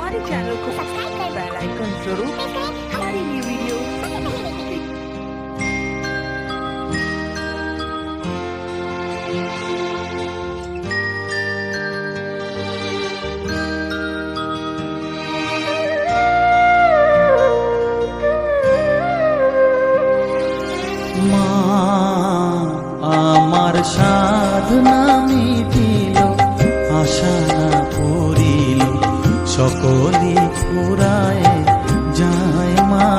हमारे चैनल को सब्सक्राइब कर बेल आइकन जरूर प्रेस करें हमारी न्यू वीडियो सबसे पहले देखने के लिए। মা আমার সাধনা মিটিল, আশা না পড়িল, সকলি ফুরায় যায়। মা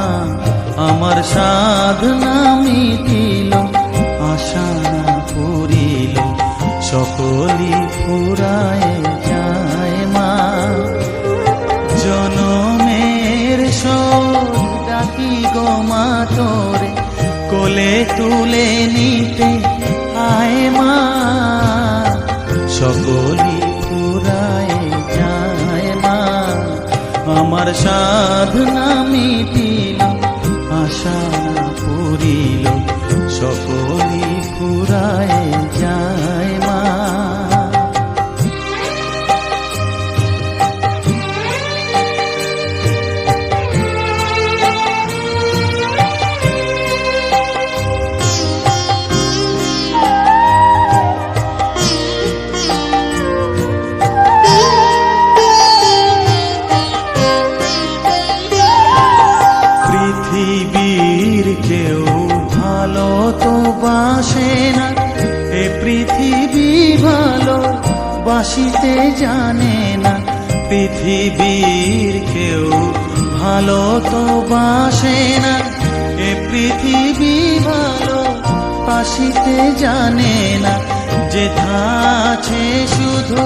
আমার সাধনা মিটিল, আশা না পড়িল, সকলি ফুরায় যায়। মা জনমের শোক ডাকি গো মা তোরে, কোলে তুলে নিতে আয়। মা সকলি ফুরায় যায়। মা আমার সাধনা মিটিল, আশা পুরিল, সকলি ফুরায় যায়। মা পৃথিবীর কেউ ভালো তো বাসে না, এ পৃথিবী ভালো বাসিতে জানে না। পৃথিবীর কেউ ভালো তো বাসে না, এ পৃথিবী ভালো বাসিতে জানে না। যেথা আছে শুধু